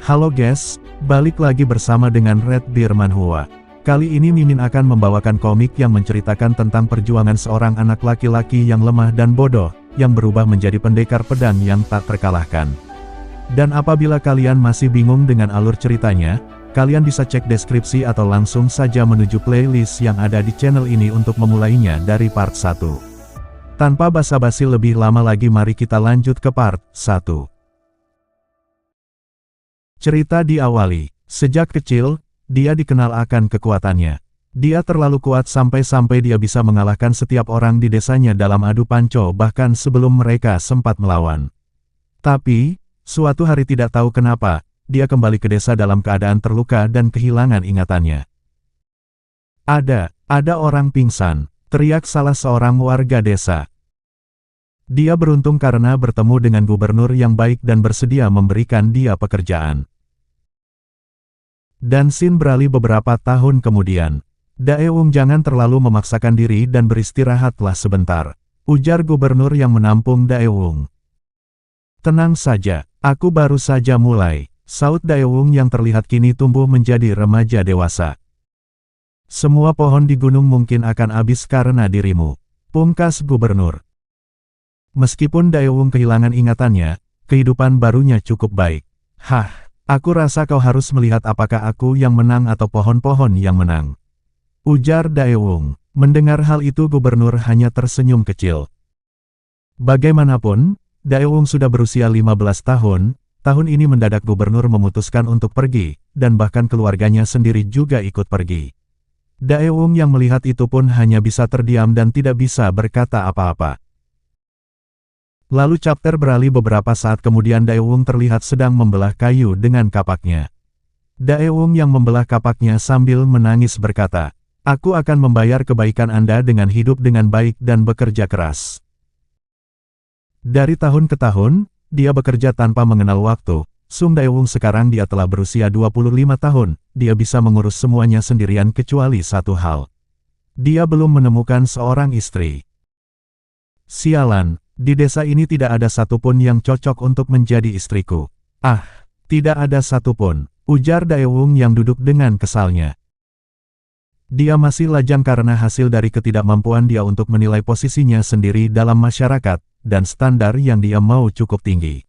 Halo guys, balik lagi bersama dengan Red Deer Manhwa. Kali ini Mimin akan membawakan komik yang menceritakan tentang perjuangan seorang anak laki-laki yang lemah dan bodoh, yang berubah menjadi pendekar pedang yang tak terkalahkan. Dan apabila kalian masih bingung dengan alur ceritanya, kalian bisa cek deskripsi atau langsung saja menuju playlist yang ada di channel ini untuk memulainya dari part 1. Tanpa basa-basi lebih lama lagi, mari kita lanjut ke part 1. Cerita diawali, sejak kecil, dia dikenal akan kekuatannya. Dia terlalu kuat sampai-sampai dia bisa mengalahkan setiap orang di desanya dalam adu panco bahkan sebelum mereka sempat melawan. Tapi, suatu hari tidak tahu kenapa, dia kembali ke desa dalam keadaan terluka dan kehilangan ingatannya. Ada orang pingsan, teriak salah seorang warga desa. Dia beruntung karena bertemu dengan gubernur yang baik dan bersedia memberikan dia pekerjaan. Dan scene beralih beberapa tahun kemudian. Daewung, jangan terlalu memaksakan diri dan beristirahatlah sebentar, ujar gubernur yang menampung Daewung. Tenang saja, aku baru saja mulai, saut Daewung yang terlihat kini tumbuh menjadi remaja dewasa. Semua pohon di gunung mungkin akan habis karena dirimu, pungkas gubernur. Meskipun Daewung kehilangan ingatannya, kehidupan barunya cukup baik. Aku rasa kau harus melihat apakah aku yang menang atau pohon-pohon yang menang, ujar Daewung. Mendengar hal itu gubernur hanya tersenyum kecil. Bagaimanapun, Daewung sudah berusia 15 tahun, tahun ini mendadak gubernur memutuskan untuk pergi, dan bahkan keluarganya sendiri juga ikut pergi. Daewung yang melihat itu pun hanya bisa terdiam dan tidak bisa berkata apa-apa. Lalu chapter beralih beberapa saat kemudian Daewung terlihat sedang membelah kayu dengan kapaknya. Daewung yang membelah kapaknya sambil menangis berkata, "Aku akan membayar kebaikan Anda dengan hidup dengan baik dan bekerja keras." Dari tahun ke tahun, dia bekerja tanpa mengenal waktu. Sung Daewung sekarang dia telah berusia 25 tahun, dia bisa mengurus semuanya sendirian kecuali satu hal. Dia belum menemukan seorang istri. Sialan. Di desa ini tidak ada satupun yang cocok untuk menjadi istriku. Tidak ada satupun, ujar Daewung yang duduk dengan kesalnya. Dia masih lajang karena hasil dari ketidakmampuan dia untuk menilai posisinya sendiri dalam masyarakat, dan standar yang dia mau cukup tinggi.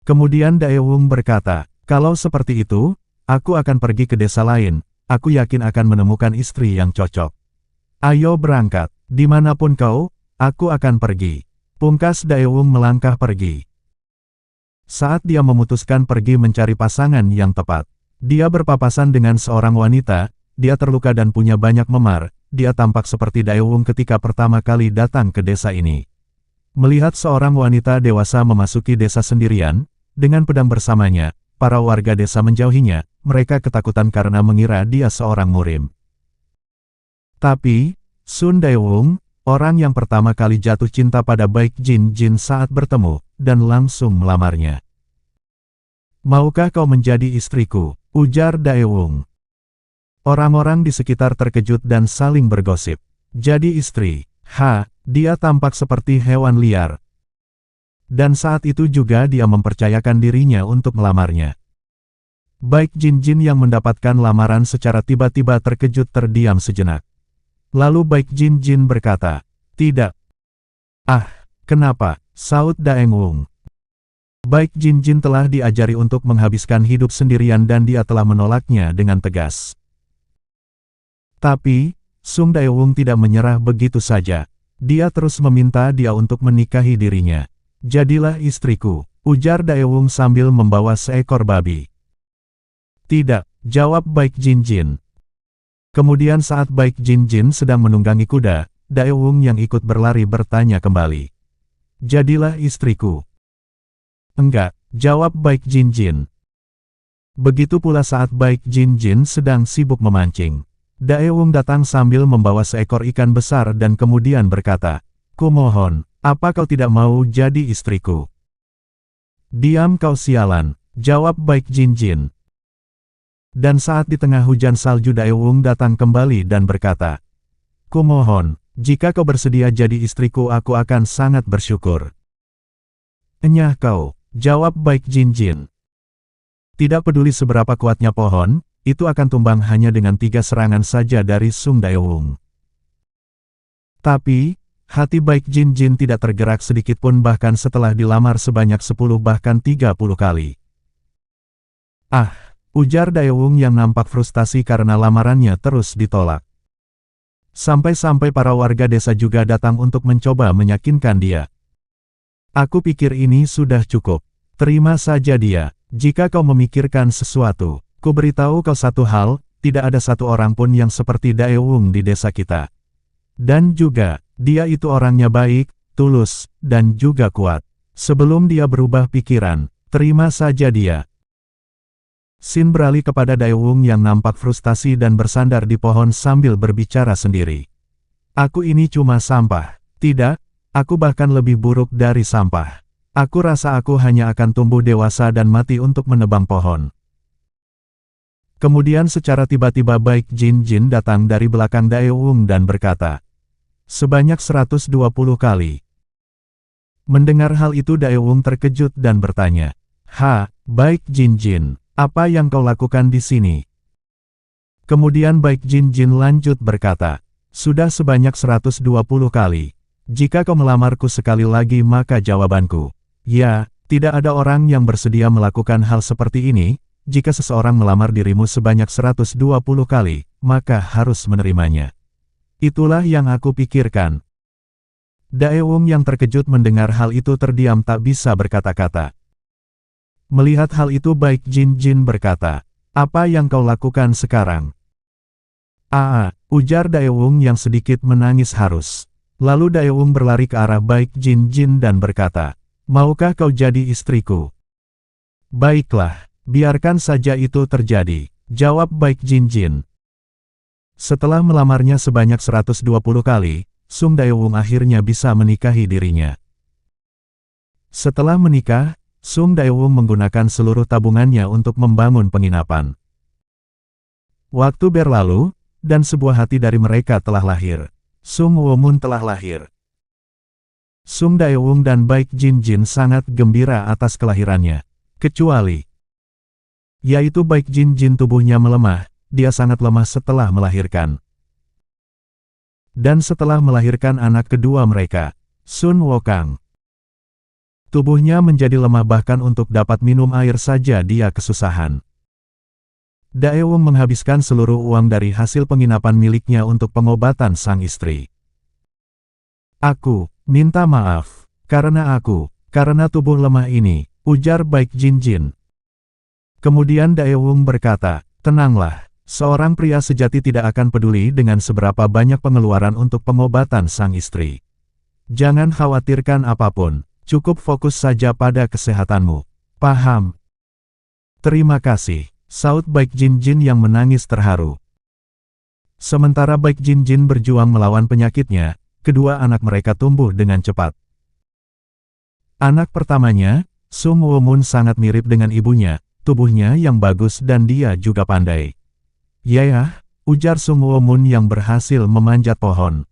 Kemudian Daewung berkata, "Kalau seperti itu, aku akan pergi ke desa lain, aku yakin akan menemukan istri yang cocok. Ayo berangkat, dimanapun kau, aku akan pergi." Pungkas Daewung melangkah pergi. Saat dia memutuskan pergi mencari pasangan yang tepat, dia berpapasan dengan seorang wanita, dia terluka dan punya banyak memar, dia tampak seperti Daewung ketika pertama kali datang ke desa ini. Melihat seorang wanita dewasa memasuki desa sendirian, dengan pedang bersamanya, para warga desa menjauhinya, mereka ketakutan karena mengira dia seorang murim. Tapi, Sun Daewung, orang yang pertama kali jatuh cinta pada Baek Jin Jin saat bertemu, dan langsung melamarnya. "Maukah kau menjadi istriku?" ujar Daewung. Orang-orang di sekitar terkejut dan saling bergosip. Jadi istri? Dia tampak seperti hewan liar. Dan saat itu juga dia mempercayakan dirinya untuk melamarnya. Baek Jin Jin yang mendapatkan lamaran secara tiba-tiba terkejut terdiam sejenak. Lalu Baek Jin Jin berkata, "Tidak." Kenapa?" saut Daewung. Baek Jin Jin telah diajari untuk menghabiskan hidup sendirian dan dia telah menolaknya dengan tegas. Tapi, Sung Daewung tidak menyerah begitu saja. Dia terus meminta dia untuk menikahi dirinya. "Jadilah istriku," ujar Daewung sambil membawa seekor babi. "Tidak," jawab Baek Jin Jin. Kemudian saat Baek Jin Jin sedang menunggangi kuda, Daewung yang ikut berlari bertanya kembali. "Jadilah istriku." "Enggak," jawab Baek Jin Jin. Begitu pula saat Baek Jin Jin sedang sibuk memancing. Daewung datang sambil membawa seekor ikan besar dan kemudian berkata, "Kumohon, apa kau tidak mau jadi istriku?" "Diam kau sialan," jawab Baek Jin Jin. Dan saat di tengah hujan salju Daewung datang kembali dan berkata, "Kumohon, jika kau bersedia jadi istriku aku akan sangat bersyukur." Enyah kau, jawab Baik Jin Jin. Tidak peduli seberapa kuatnya pohon, itu akan tumbang hanya dengan 3 serangan saja dari Sung Daewung. Tapi, hati Baik Jin Jin tidak tergerak sedikitpun bahkan setelah dilamar sebanyak 10 bahkan 30 kali. Ah, ujar Daewung yang nampak frustasi karena lamarannya terus ditolak. Sampai-sampai para warga desa juga datang untuk mencoba meyakinkan dia. Aku pikir ini sudah cukup. Terima saja dia. Jika kau memikirkan sesuatu, ku beritahu kau satu hal, tidak ada satu orang pun yang seperti Daewung di desa kita. Dan juga, dia itu orangnya baik, tulus, dan juga kuat. Sebelum dia berubah pikiran, terima saja dia. Sin beralih kepada Daewung yang nampak frustasi dan bersandar di pohon sambil berbicara sendiri. Aku ini cuma sampah. Tidak, aku bahkan lebih buruk dari sampah. Aku rasa aku hanya akan tumbuh dewasa dan mati untuk menebang pohon. Kemudian secara tiba-tiba Baik Jin Jin datang dari belakang Daewung dan berkata, sebanyak 120 kali. Mendengar hal itu Daewung terkejut dan bertanya, Baik Jin Jin. Apa yang kau lakukan di sini? Kemudian Baik Jin Jin lanjut berkata, sudah sebanyak 120 kali. Jika kau melamarku sekali lagi maka jawabanku, ya, tidak ada orang yang bersedia melakukan hal seperti ini. Jika seseorang melamar dirimu sebanyak 120 kali, maka harus menerimanya. Itulah yang aku pikirkan. Daewung yang terkejut mendengar hal itu terdiam tak bisa berkata-kata. Melihat hal itu Baik Jin Jin berkata, apa yang kau lakukan sekarang? Ujar Daewung yang sedikit menangis harus. Lalu Daewung berlari ke arah Baik Jin Jin dan berkata, maukah kau jadi istriku? Baiklah, biarkan saja itu terjadi, jawab Baik Jin Jin. Setelah melamarnya sebanyak 120 kali, Sung Daewung akhirnya bisa menikahi dirinya. Setelah menikah, Sung Daewung menggunakan seluruh tabungannya untuk membangun penginapan. Waktu berlalu, dan sebuah hati dari mereka telah lahir. Sung Woo-mun telah lahir. Sung Daewung dan Baik Jin Jin sangat gembira atas kelahirannya. Kecuali, yaitu Baik Jin Jin tubuhnya melemah, dia sangat lemah setelah melahirkan. Dan setelah melahirkan anak kedua mereka, Sun Wokang, tubuhnya menjadi lemah bahkan untuk dapat minum air saja dia kesusahan. Daewung menghabiskan seluruh uang dari hasil penginapan miliknya untuk pengobatan sang istri. Aku minta maaf, karena tubuh lemah ini, ujar Baik Jin Jin. Kemudian Daewung berkata, tenanglah, seorang pria sejati tidak akan peduli dengan seberapa banyak pengeluaran untuk pengobatan sang istri. Jangan khawatirkan apapun. Cukup fokus saja pada kesehatanmu. Paham? Terima kasih, saut Baik Jin Jin yang menangis terharu. Sementara Baik Jin Jin berjuang melawan penyakitnya, kedua anak mereka tumbuh dengan cepat. Anak pertamanya, Sung Woo-mun sangat mirip dengan ibunya, tubuhnya yang bagus dan dia juga pandai. Yah, ujar Sung Woo-mun yang berhasil memanjat pohon.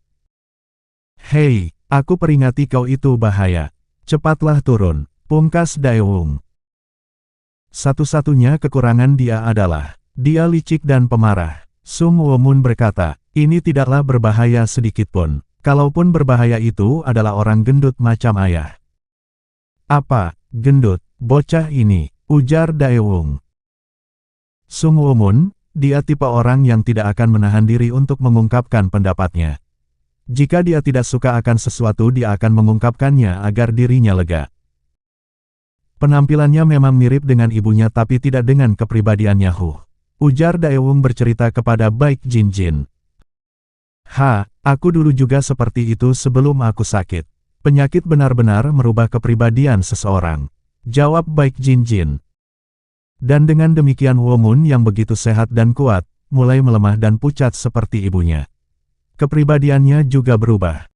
Hei, aku peringati kau itu bahaya. Cepatlah turun, pungkas Daewung. Satu-satunya kekurangan dia adalah, dia licik dan pemarah. Sung Woo-mun berkata, ini tidaklah berbahaya sedikitpun. Kalaupun berbahaya itu adalah orang gendut macam ayah. Apa, gendut, bocah ini, ujar Daewung. Sung Woo-mun, dia tipe orang yang tidak akan menahan diri untuk mengungkapkan pendapatnya. Jika dia tidak suka akan sesuatu dia akan mengungkapkannya agar dirinya lega. Penampilannya memang mirip dengan ibunya tapi tidak dengan kepribadiannya. Ujar Daewung bercerita kepada Baik Jin Jin. Aku dulu juga seperti itu sebelum aku sakit. Penyakit benar-benar merubah kepribadian seseorang. Jawab Baik Jin Jin. Dan dengan demikian Woo-mun yang begitu sehat dan kuat, mulai melemah dan pucat seperti ibunya. Kepribadiannya juga berubah.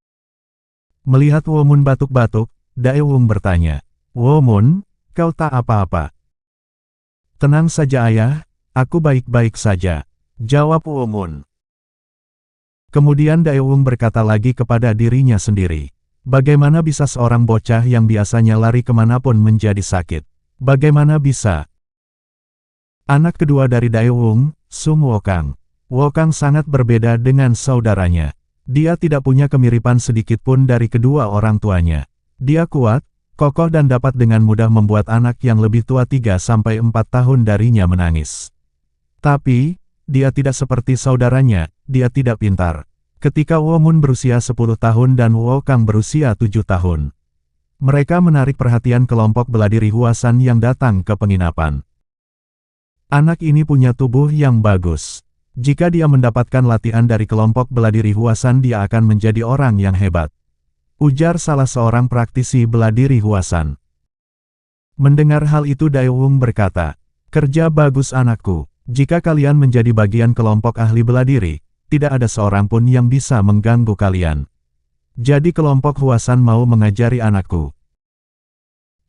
Melihat Woo-mun batuk-batuk, Daewung bertanya, Woo-mun, kau tak apa-apa? Tenang saja ayah, aku baik-baik saja, jawab Woo-mun. Kemudian Daewung berkata lagi kepada dirinya sendiri, Bagaimana bisa seorang bocah yang biasanya lari kemanapun menjadi sakit? Bagaimana bisa? Anak kedua dari Daewoo, Sung Wokang. Wokang sangat berbeda dengan saudaranya. Dia tidak punya kemiripan sedikit pun dari kedua orang tuanya. Dia kuat, kokoh dan dapat dengan mudah membuat anak yang lebih tua 3-4 tahun darinya menangis. Tapi, dia tidak seperti saudaranya, dia tidak pintar. Ketika Womun berusia 10 tahun dan Wokang berusia 7 tahun. Mereka menarik perhatian kelompok beladiri Huasan yang datang ke penginapan. Anak ini punya tubuh yang bagus. Jika dia mendapatkan latihan dari kelompok beladiri Huasan dia akan menjadi orang yang hebat. Ujar salah seorang praktisi beladiri Huasan. Mendengar hal itu Daewoo berkata, "Kerja bagus anakku. Jika kalian menjadi bagian kelompok ahli beladiri, tidak ada seorang pun yang bisa mengganggu kalian. Jadi kelompok Huasan mau mengajari anakku."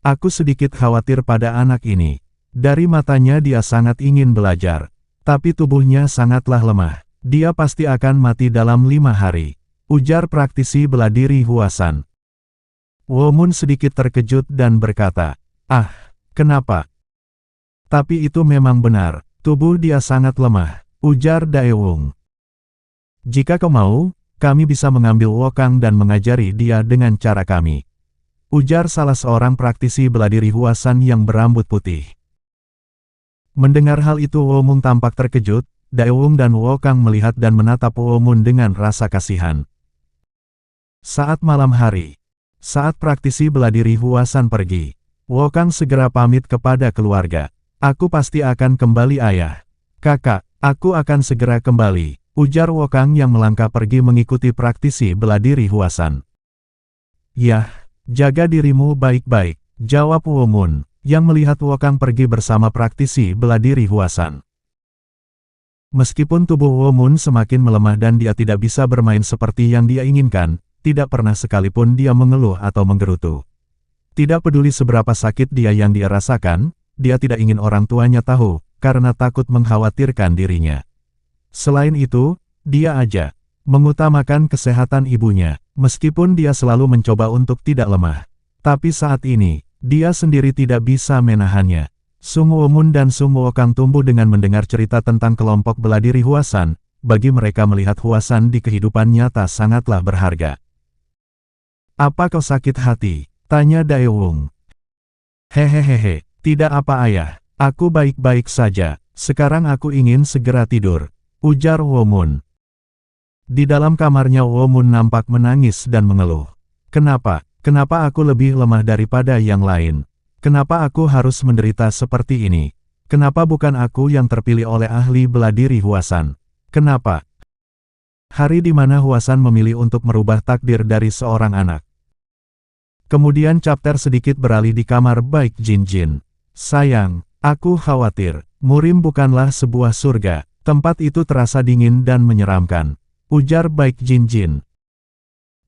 Aku sedikit khawatir pada anak ini. Dari matanya dia sangat ingin belajar. Tapi tubuhnya sangatlah lemah. Dia pasti akan mati dalam 5 hari. Ujar praktisi beladiri Huasan. Womun sedikit terkejut dan berkata, "Ah, kenapa?" Tapi itu memang benar. Tubuh dia sangat lemah, ujar Daewoo. "Jika kau mau, kami bisa mengambil Wokang dan mengajari dia dengan cara kami." Ujar salah seorang praktisi beladiri Huasan yang berambut putih. Mendengar hal itu Womun tampak terkejut, Daewoo dan Wokang melihat dan menatap Womun dengan rasa kasihan. Saat malam hari, saat praktisi beladiri Huasan pergi, Wokang segera pamit kepada keluarga. "Aku pasti akan kembali ayah. Kakak, aku akan segera kembali," ujar Wokang yang melangkah pergi mengikuti praktisi beladiri Huasan. "Yah, jaga dirimu baik-baik," jawab Womun, yang melihat Wokang pergi bersama praktisi beladiri Huasan. Meskipun tubuh Womun semakin melemah dan dia tidak bisa bermain seperti yang dia inginkan, tidak pernah sekalipun dia mengeluh atau menggerutu. Tidak peduli seberapa sakit dia yang dia rasakan, dia tidak ingin orang tuanya tahu, karena takut mengkhawatirkan dirinya. Selain itu, dia aja mengutamakan kesehatan ibunya, meskipun dia selalu mencoba untuk tidak lemah. Tapi saat ini, dia sendiri tidak bisa menahannya. Sung Womun dan Sung Wokang tumbuh dengan mendengar cerita tentang kelompok beladiri Huasan. Bagi mereka melihat Huasan di kehidupan nyata sangatlah berharga. "Apa kau sakit hati?" tanya Daewoo. "Hehehehe. Tidak apa ayah, aku baik-baik saja, sekarang aku ingin segera tidur," ujar Womun. Di dalam kamarnya Womun nampak menangis dan mengeluh. "Kenapa? Kenapa aku lebih lemah daripada yang lain? Kenapa aku harus menderita seperti ini? Kenapa bukan aku yang terpilih oleh ahli beladiri Huasan? Kenapa? Hari di mana Huasan memilih untuk merubah takdir dari seorang anak." Kemudian chapter sedikit beralih di kamar Baik Jin Jin. "Sayang, aku khawatir. Murim bukanlah sebuah surga. Tempat itu terasa dingin dan menyeramkan," ujar Baik Jin Jin.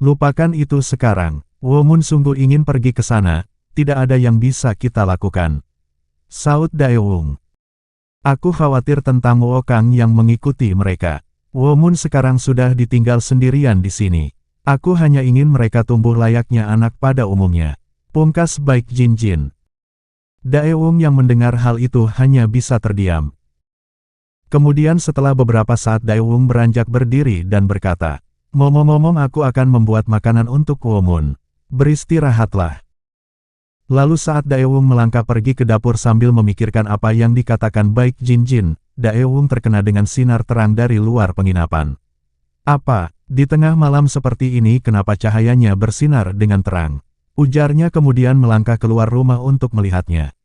"Lupakan itu sekarang. Womun sungguh ingin pergi ke sana, tidak ada yang bisa kita lakukan," saut Daewoo. "Aku khawatir tentang Wokang yang mengikuti mereka. Womun sekarang sudah ditinggal sendirian di sini. Aku hanya ingin mereka tumbuh layaknya anak pada umumnya," pungkas Baik Jin Jin. Daewoo yang mendengar hal itu hanya bisa terdiam. Kemudian setelah beberapa saat Daewoo beranjak berdiri dan berkata, "Ngomong-ngomong aku akan membuat makanan untuk Womun. Beristirahatlah." Lalu saat Daewoo melangkah pergi ke dapur sambil memikirkan apa yang dikatakan Baik Jin Jin, Daewoo terkena dengan sinar terang dari luar penginapan. "Apa, di tengah malam seperti ini kenapa cahayanya bersinar dengan terang?" ujarnya kemudian melangkah keluar rumah untuk melihatnya.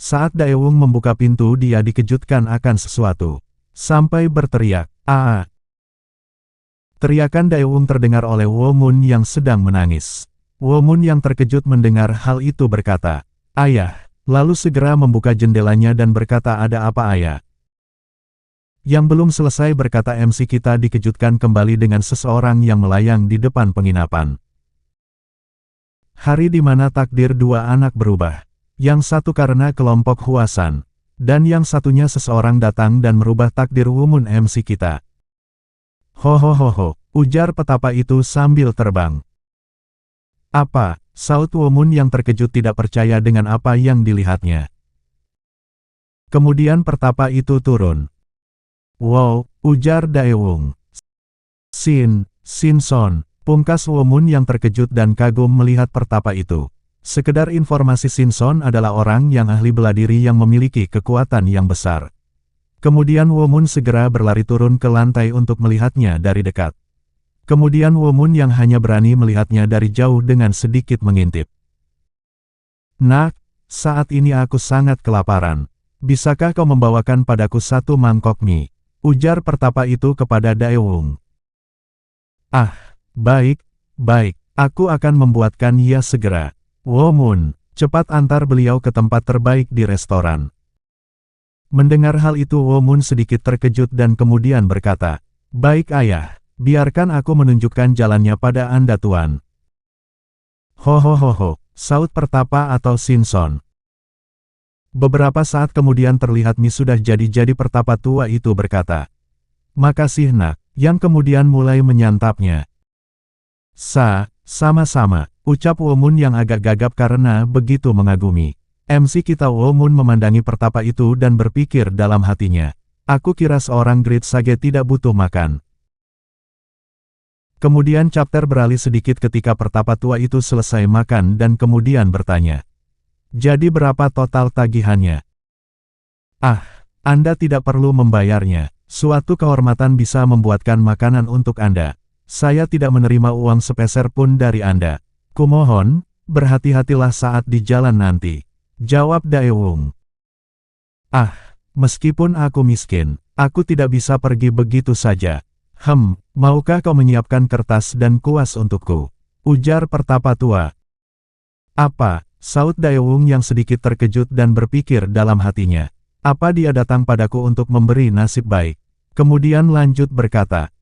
Saat Daewoo membuka pintu dia dikejutkan akan sesuatu. Sampai berteriak, "Ah!" Teriakan Daewoo terdengar oleh Womun yang sedang menangis. Womun yang terkejut mendengar hal itu berkata, "Ayah," lalu segera membuka jendelanya dan berkata, "Ada apa ayah?" Yang belum selesai berkata MC kita dikejutkan kembali dengan seseorang yang melayang di depan penginapan. Hari di mana takdir dua anak berubah. Yang satu karena kelompok Huasan, dan yang satunya seseorang datang dan merubah takdir Womun MC kita. "Ho ho ho ho," ujar petapa itu sambil terbang. Apa? Saut Womun yang terkejut tidak percaya dengan apa yang dilihatnya. Kemudian pertapa itu turun. Wow, ujar Daewung. Sin-son, pungkas Womun yang terkejut dan kagum melihat pertapa itu. Sekedar informasi, Sin-son adalah orang yang ahli bela diri yang memiliki kekuatan yang besar. Kemudian Womun segera berlari turun ke lantai untuk melihatnya dari dekat. Kemudian Womun yang hanya berani melihatnya dari jauh dengan sedikit mengintip. Nak, saat ini aku sangat kelaparan. Bisakah kau membawakan padaku 1 mangkok mie? Ujar pertapa itu kepada Daewung. Ah, baik, aku akan membuatkan ia segera. Womun, cepat antar beliau ke tempat terbaik di restoran. Mendengar hal itu Womun sedikit terkejut dan kemudian berkata, baik ayah. Biarkan aku menunjukkan jalannya pada Anda tuan. Ho, saut pertapa atau Sin-son. Beberapa saat kemudian terlihat Mi sudah jadi pertapa tua itu berkata. Makasih nak, yang kemudian mulai menyantapnya. Sama-sama, ucap Womun yang agak gagap karena begitu mengagumi. MC kita Womun memandangi pertapa itu dan berpikir dalam hatinya. Aku kira seorang Great Sage tidak butuh makan. Kemudian chapter beralih sedikit ketika pertapa tua itu selesai makan dan kemudian bertanya. Jadi berapa total tagihannya? Ah, Anda tidak perlu membayarnya. Suatu kehormatan bisa membuatkan makanan untuk Anda. Saya tidak menerima uang sepeser pun dari Anda. Kumohon, berhati-hatilah saat di jalan nanti. Jawab Daewung. Ah, meskipun aku miskin, aku tidak bisa pergi begitu saja. Maukah kau menyiapkan kertas dan kuas untukku? Ujar pertapa tua. Apa? Saut Daewung yang sedikit terkejut dan berpikir dalam hatinya. Apa dia datang padaku untuk memberi nasib baik? Kemudian lanjut berkata,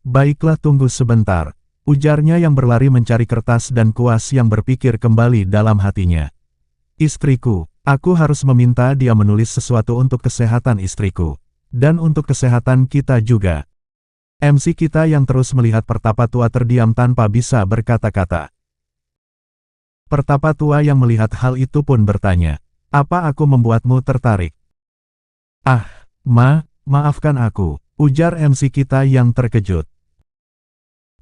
baiklah tunggu sebentar. Ujarnya yang berlari mencari kertas dan kuas yang berpikir kembali dalam hatinya. Istriku, aku harus meminta dia menulis sesuatu untuk kesehatan istriku. Dan untuk kesehatan kita juga. MC kita yang terus melihat pertapa tua terdiam tanpa bisa berkata-kata. Pertapa tua yang melihat hal itu pun bertanya, apa aku membuatmu tertarik? Maafkan aku, ujar MC kita yang terkejut.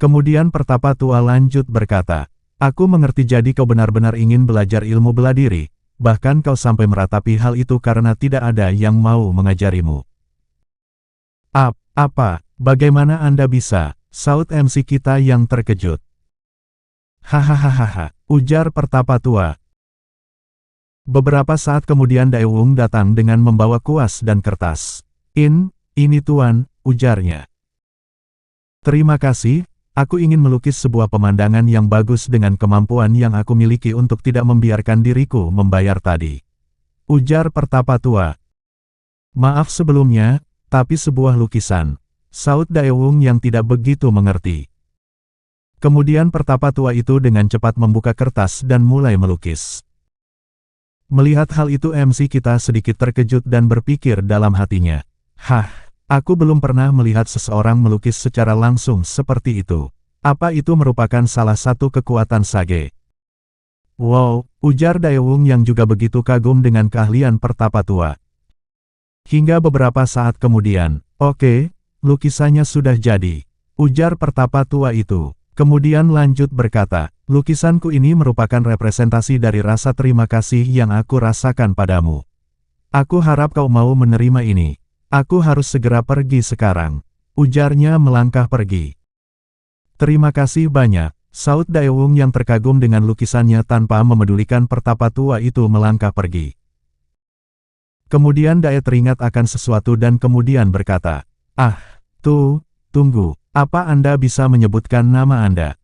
Kemudian pertapa tua lanjut berkata, aku mengerti jadi kau benar-benar ingin belajar ilmu bela diri, bahkan kau sampai meratapi hal itu karena tidak ada yang mau mengajarimu. Apa? Bagaimana Anda bisa? Saut MC kita yang terkejut. Hahaha, ujar pertapa tua. Beberapa saat kemudian Daewung datang dengan membawa kuas dan kertas. Ini tuan, ujarnya. Terima kasih, aku ingin melukis sebuah pemandangan yang bagus dengan kemampuan yang aku miliki untuk tidak membiarkan diriku membayar tadi. Ujar pertapa tua. Maaf sebelumnya, tapi sebuah lukisan. Saut Daewung yang tidak begitu mengerti. Kemudian pertapa tua itu dengan cepat membuka kertas dan mulai melukis. Melihat hal itu MC kita sedikit terkejut dan berpikir dalam hatinya. Aku belum pernah melihat seseorang melukis secara langsung seperti itu. Apa itu merupakan salah satu kekuatan Sage? Wow, ujar Daewung yang juga begitu kagum dengan keahlian pertapa tua. Hingga beberapa saat kemudian, oke, lukisannya sudah jadi, ujar pertapa tua itu. Kemudian lanjut berkata, lukisanku ini merupakan representasi dari rasa terima kasih yang aku rasakan padamu. Aku harap kau mau menerima ini. Aku harus segera pergi sekarang. Ujarnya melangkah pergi. Terima kasih banyak, saut Daewung yang terkagum dengan lukisannya tanpa memedulikan pertapa tua itu melangkah pergi. Kemudian Dae teringat akan sesuatu dan kemudian berkata, tunggu, apa Anda bisa menyebutkan nama Anda?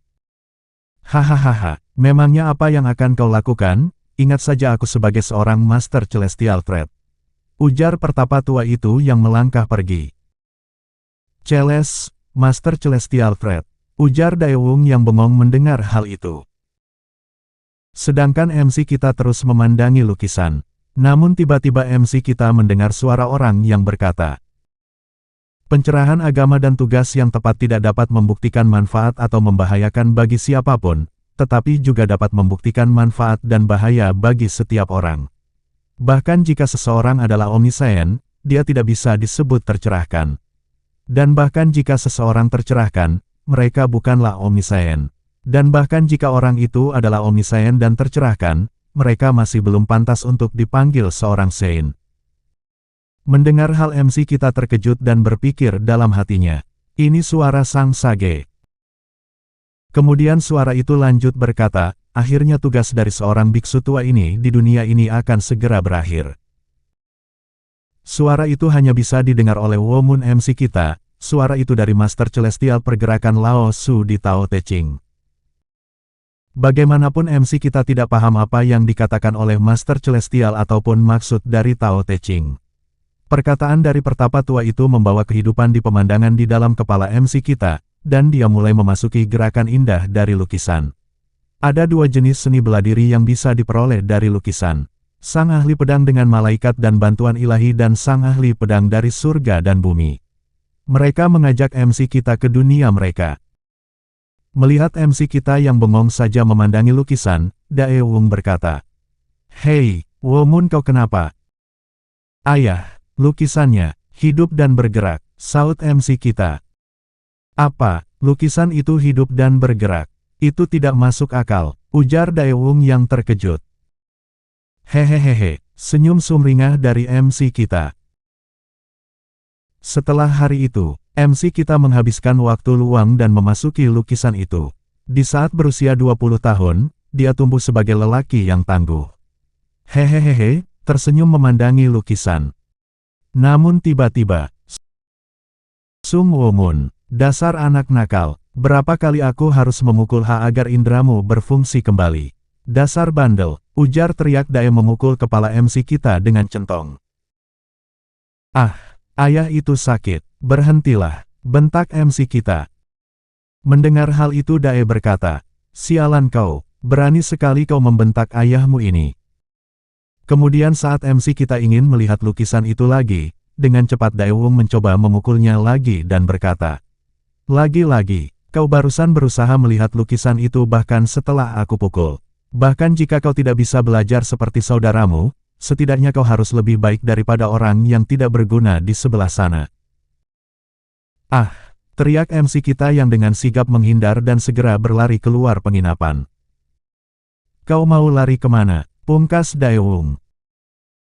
Hahaha, memangnya apa yang akan kau lakukan? Ingat saja aku sebagai seorang Master Celestial Thread. Ujar pertapa tua itu yang melangkah pergi. Master Celestial Thread. Ujar Daewung yang bengong mendengar hal itu. Sedangkan MC kita terus memandangi lukisan. Namun tiba-tiba MC kita mendengar suara orang yang berkata, pencerahan agama dan tugas yang tepat tidak dapat membuktikan manfaat atau membahayakan bagi siapapun, tetapi juga dapat membuktikan manfaat dan bahaya bagi setiap orang. Bahkan jika seseorang adalah omniscient, dia tidak bisa disebut tercerahkan. Dan bahkan jika seseorang tercerahkan, mereka bukanlah omniscient. Dan bahkan jika orang itu adalah omniscient dan tercerahkan, mereka masih belum pantas untuk dipanggil seorang saint. Mendengar hal MC kita terkejut dan berpikir dalam hatinya, ini suara Sang Sage. Kemudian suara itu lanjut berkata, akhirnya tugas dari seorang biksu tua ini di dunia ini akan segera berakhir. Suara itu hanya bisa didengar oleh Womun MC kita, suara itu dari Master Celestial pergerakan Lao Su di Tao Te Ching. Bagaimanapun MC kita tidak paham apa yang dikatakan oleh Master Celestial ataupun maksud dari Tao Te Ching. Perkataan dari pertapa tua itu membawa kehidupan di pemandangan di dalam kepala MC kita, dan dia mulai memasuki gerakan indah dari lukisan. Ada dua jenis seni bela diri yang bisa diperoleh dari lukisan. Sang ahli pedang dengan malaikat dan bantuan ilahi dan sang ahli pedang dari surga dan bumi. Mereka mengajak MC kita ke dunia mereka. Melihat MC kita yang bengong saja memandangi lukisan, Daewung berkata, "Hei, Womun kau kenapa?" "Ayah, lukisannya, hidup dan bergerak," saut MC kita. "Apa, lukisan itu hidup dan bergerak? Itu tidak masuk akal," ujar Daewung yang terkejut. "Hehehehe," senyum sumringah dari MC kita. Setelah hari itu, MC kita menghabiskan waktu luang dan memasuki lukisan itu. Di saat berusia 20 tahun, dia tumbuh sebagai lelaki yang tangguh. Hehehehe, tersenyum memandangi lukisan. Namun tiba-tiba, Sung Womun, dasar anak nakal, berapa kali aku harus memukul agar indramu berfungsi kembali? Dasar bandel, ujar teriak Dae memukul kepala MC kita dengan centong. "Ah, ayah itu sakit, berhentilah," bentak MC kita. Mendengar hal itu Dae berkata, "Sialan kau, berani sekali kau membentak ayahmu ini." Kemudian saat MC kita ingin melihat lukisan itu lagi, dengan cepat Daewung mencoba memukulnya lagi dan berkata, "Lagi-lagi, kau barusan berusaha melihat lukisan itu bahkan setelah aku pukul. Bahkan jika kau tidak bisa belajar seperti saudaramu, setidaknya kau harus lebih baik daripada orang yang tidak berguna di sebelah sana." "Ah!" teriak MC kita yang dengan sigap menghindar dan segera berlari keluar penginapan. "Kau mau lari kemana?" pungkas Daewung.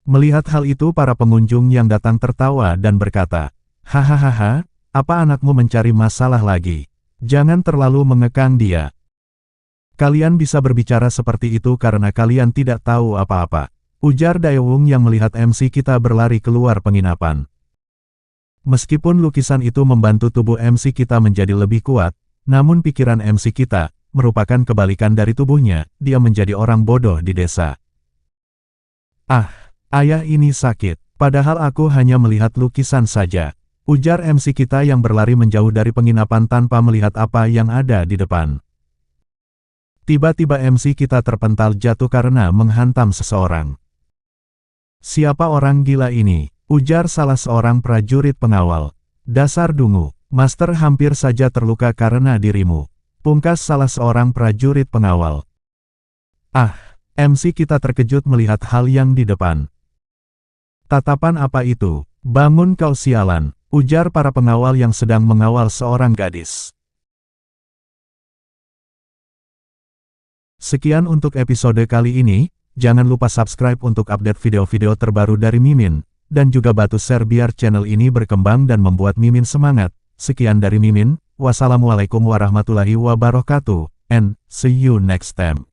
Melihat hal itu para pengunjung yang datang tertawa dan berkata, "Hahaha, apa anakmu mencari masalah lagi? Jangan terlalu mengekang dia. Kalian bisa berbicara seperti itu karena kalian tidak tahu apa-apa," ujar Daewung yang melihat MC kita berlari keluar penginapan. Meskipun lukisan itu membantu tubuh MC kita menjadi lebih kuat, namun pikiran MC kita, merupakan kebalikan dari tubuhnya, dia menjadi orang bodoh di desa. "Ah, ayah ini sakit, padahal aku hanya melihat lukisan saja," ujar MC kita yang berlari menjauh dari penginapan tanpa melihat apa yang ada di depan. Tiba-tiba MC kita terpental jatuh karena menghantam seseorang. "Siapa orang gila ini?" ujar salah seorang prajurit pengawal. "Dasar dungu, Master hampir saja terluka karena dirimu," pungkas salah seorang prajurit pengawal. Ah, MC kita terkejut melihat hal yang di depan. "Tatapan apa itu? Bangun kau sialan," ujar para pengawal yang sedang mengawal seorang gadis. Sekian untuk episode kali ini, jangan lupa subscribe untuk update video-video terbaru dari Mimin, dan juga bantu share biar channel ini berkembang dan membuat Mimin semangat. Sekian dari Mimin, wassalamualaikum warahmatullahi wabarakatuh, and see you next time.